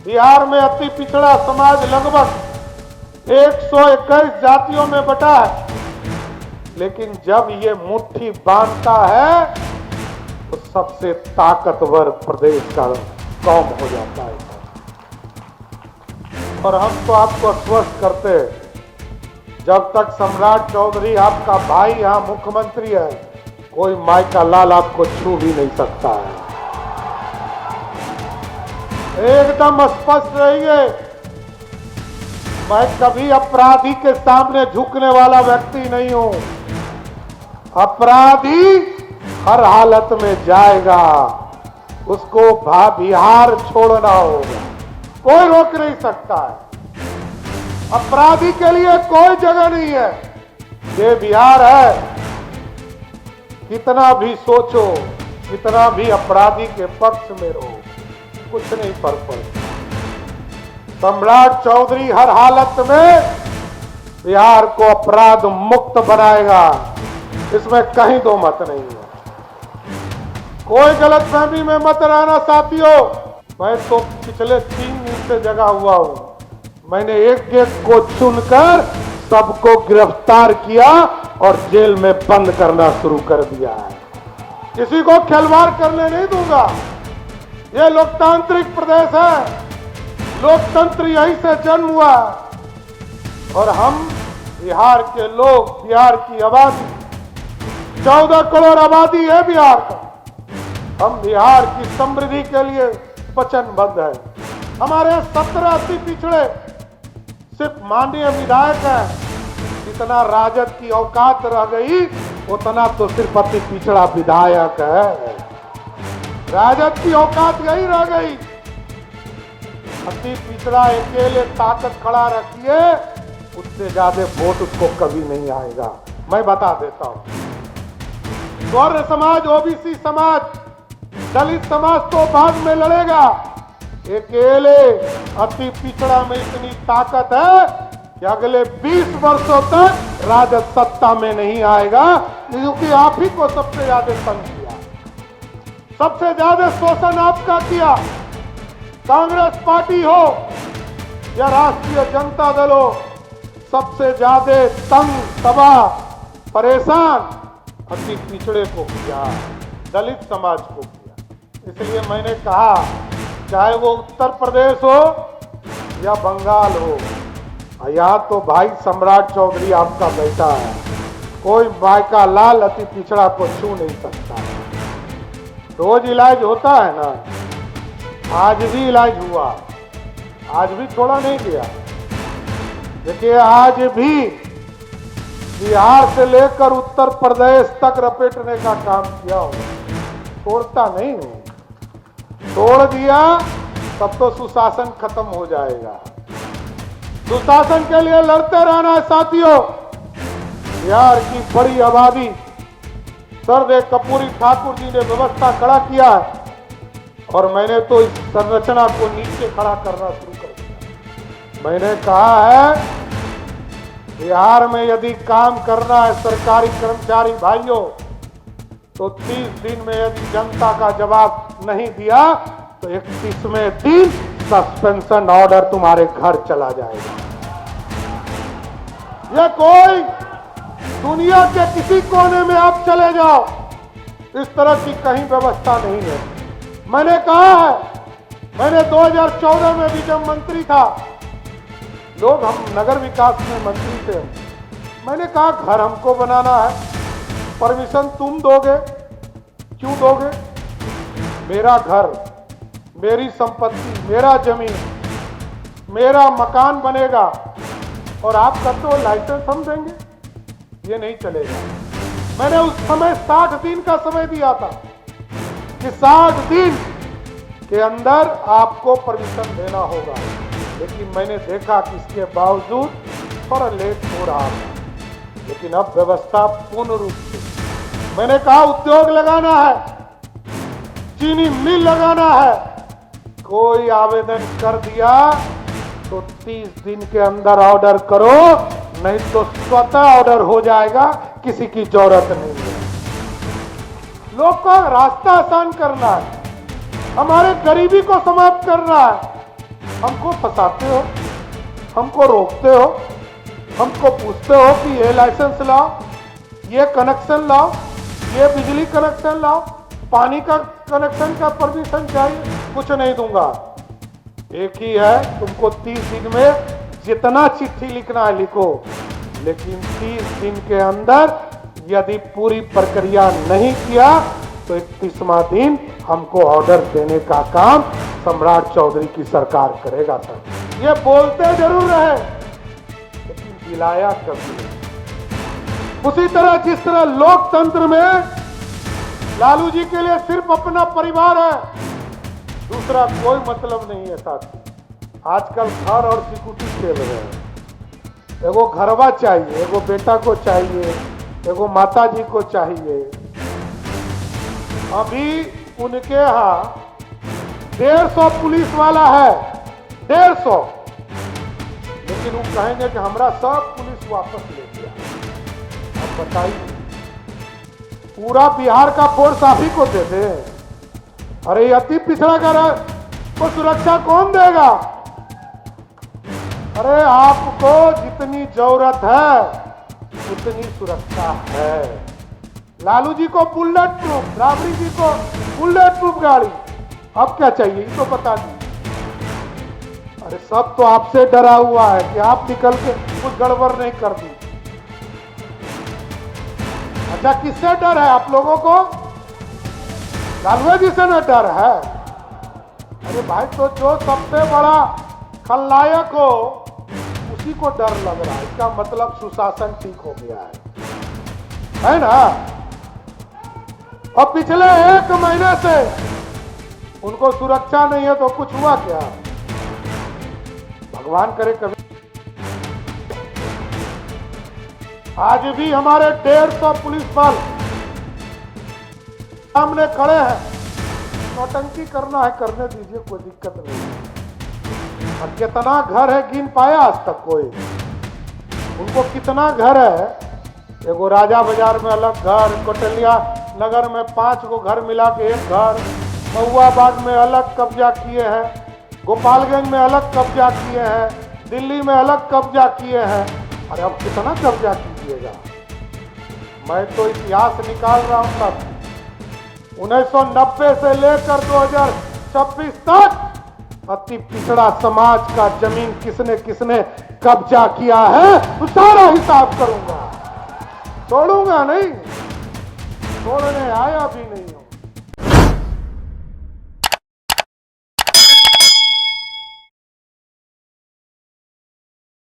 बिहार में अति पिछड़ा समाज लगभग 121 जातियों में बटा है, लेकिन जब ये मुट्ठी बांधता है तो सबसे ताकतवर प्रदेश का कौम हो जाता है। और हम तो आपको आश्वस्त करते हैं, जब तक सम्राट चौधरी आपका भाई यहां मुख्यमंत्री है, कोई माई का लाल आपको छू भी नहीं सकता है। एकदम स्पष्ट रहिए, मैं कभी अपराधी के सामने झुकने वाला व्यक्ति नहीं हूं। अपराधी हर हालत में जाएगा, उसको बिहार छोड़ना होगा, कोई रोक नहीं सकता है। अपराधी के लिए कोई जगह नहीं है। ये बिहार है, कितना भी सोचो, कितना भी अपराधी के पक्ष में रहो, कुछ नहीं फर्क पड़ता। सम्राट चौधरी हर हालत में बिहार को अपराध मुक्त बनाएगा, इसमें कहीं दो मत नहीं है। कोई गलतफहमी में मत रहना साथियों। मैं तो पिछले 3 दिन से जगा हुआ हूं। मैंने एक एक को चुनकर सबको गिरफ्तार किया और जेल में बंद करना शुरू कर दिया है। किसी को खिलवाड़ करने नहीं दूंगा। यह लोकतांत्रिक प्रदेश है, लोकतंत्र यहीं से जन्म हुआ। और हम बिहार के लोग, बिहार की आबादी 14 करोड़ आबादी है बिहार का। हम बिहार की समृद्धि के लिए वचनबद्ध है। हमारे 17 अति पिछड़े सिर्फ माननीय विधायक है। जितना राजद की औकात रह गई, उतना तो सिर्फ अति पिछड़ा विधायक है। राजद की औकात यही रह गई। अति पिछड़ा अकेले ताकत खड़ा रखिए, उससे ज्यादा वोट उसको कभी नहीं आएगा। मैं बता देता हूं, गौर समाज, ओबीसी समाज, दलित समाज तो बाद में लड़ेगा। अकेले अति पिछड़ा में इतनी ताकत है कि अगले 20 वर्षों तक राजद सत्ता में नहीं आएगा, क्योंकि आप ही को सबसे ज्यादा तंग किया, सबसे ज्यादा शोषण आपका किया। कांग्रेस पार्टी हो या राष्ट्रीय जनता दल हो, सबसे ज्यादा तंग, तबाह, परेशान अति पिछड़े को किया, दलित समाज को किया। इसलिए मैंने कहा, चाहे वो उत्तर प्रदेश हो या बंगाल हो, यहाँ तो भाई सम्राट चौधरी आपका बेटा है। कोई भाई का लाल अति पिछड़ा को छू नहीं सकता। रोज इलाज होता है ना, आज भी इलाज हुआ, आज भी छोड़ा नहीं गया। देखिए, आज भी बिहार से लेकर उत्तर प्रदेश तक रपेटने का काम किया हो, छोड़ता नहीं हूं। तोड़ दिया तब तो सुशासन खत्म हो जाएगा। सुशासन के लिए लड़ते रहना है साथियों। बिहार की बड़ी आबादी, सरदेव कपूरी ठाकुर जी ने व्यवस्था खड़ा किया है, और मैंने तो इस संरचना को नीचे खड़ा करना शुरू कर दिया। मैंने कहा है, बिहार में यदि काम करना है सरकारी कर्मचारी भाइयों, तो 30 दिन में यदि जनता का जवाब नहीं दिया तो 31वें दिन सस्पेंशन ऑर्डर तुम्हारे घर चला जाएगा। यह कोई दुनिया के किसी कोने में आप चले जाओ, इस तरह की कहीं व्यवस्था नहीं है। मैंने कहा है, मैंने 2014 में भी जब मंत्री था, लोग, हम नगर विकास में मंत्री थे, मैंने कहा घर हमको बनाना है, परमिशन तुम दोगे? क्यों दोगे? मेरा घर, मेरी संपत्ति, मेरा जमीन, मेरा मकान बनेगा और आप कहते हो लाइसेंस हम देंगे? ये नहीं चलेगा। मैंने उस समय 60 दिन का समय दिया था कि 60 दिन के अंदर आपको परमिशन देना होगा, लेकिन मैंने देखा कि इसके बावजूद थोड़ा लेट हो रहा था। लेकिन अब व्यवस्था पूर्ण रूप से, मैंने कहा उद्योग लगाना है, चीनी मिल लगाना है, कोई आवेदन कर दिया तो 30 दिन के अंदर ऑर्डर करो, नहीं तो स्वतः ऑर्डर हो जाएगा, किसी की जरूरत नहीं है। लोग को रास्ता आसान करना है, हमारे गरीबी को समाप्त करना है। हमको फंसाते हो, हमको रोकते हो, हमको पूछते हो कि ये लाइसेंस लाओ, ये कनेक्शन लाओ, ये बिजली कनेक्शन लाओ, पानी का कनेक्शन का परमिशन चाहिए। कुछ नहीं दूंगा। एक ही है, तुमको 30 दिन में जितना चिट्ठी लिखना है लिखो, लेकिन 30 दिन के अंदर यदि पूरी प्रक्रिया नहीं किया तो 31वां दिन हमको ऑर्डर देने का काम सम्राट चौधरी की सरकार करेगा। सर ये बोलते जरूर रहे लेकिन दिलाया कभी नहीं। उसी तरह जिस तरह लोकतंत्र में लालू जी के लिए सिर्फ अपना परिवार है, दूसरा कोई मतलब नहीं है साथी। आजकल घर और सिक्योरिटी खेल रहे हैं। एगो घरवा चाहिए, एगो बेटा को चाहिए, एगो माता जी को चाहिए। अभी उनके यहाँ 150 पुलिस वाला है, 150, लेकिन वो कहेंगे कि हमारा सब पुलिस वापस ले लिया। अब बताइए, पूरा बिहार का फोर्स आप ही को दे दे? अरे अति पिछड़ा कर को सुरक्षा कौन देगा? अरे आपको जितनी जरूरत है उतनी सुरक्षा है। लालू जी को बुलेट प्रूफ, राबड़ी जी को बुलेट प्रूफ गाड़ी, अब क्या चाहिए ये तो बता दीजिए। अरे सब तो आपसे डरा हुआ है कि आप निकल के कुछ गड़बड़ नहीं कर दी। अच्छा, किससे डर है आप लोगों को? लालू जी से न डर है? अरे भाई, तो जो सबसे बड़ा खलनायक हो उसी को डर लग रहा है, इसका मतलब सुशासन ठीक हो गया है ना? और पिछले 1 महीने से उनको सुरक्षा नहीं है तो कुछ हुआ क्या? भगवान करे कभी। आज भी हमारे 150 पुलिस बल सामने खड़े हैं। नौटंकी करना है करने दीजिए, कोई दिक्कत नहीं है। और कितना घर है गिन पाया आज तक कोई? उनको कितना घर है? एगो राजा बाजार में अलग घर, कोटलिया नगर में 5 गो घर मिला के एक घर, महुआबाद में अलग कब्जा किए हैं, गोपालगंज में अलग कब्जा किए हैं, दिल्ली में अलग कब्जा किए हैं। अरे अब कितना कब्जा कीजिएगा? मैं तो इतिहास निकाल रहा हूं तब 1990 से लेकर 2026 तक अति पिछड़ा समाज का जमीन किसने किसने कब्जा किया है, तो सारा हिसाब करूंगा। छोड़ूंगा नहीं, छोड़ने आया भी नहीं।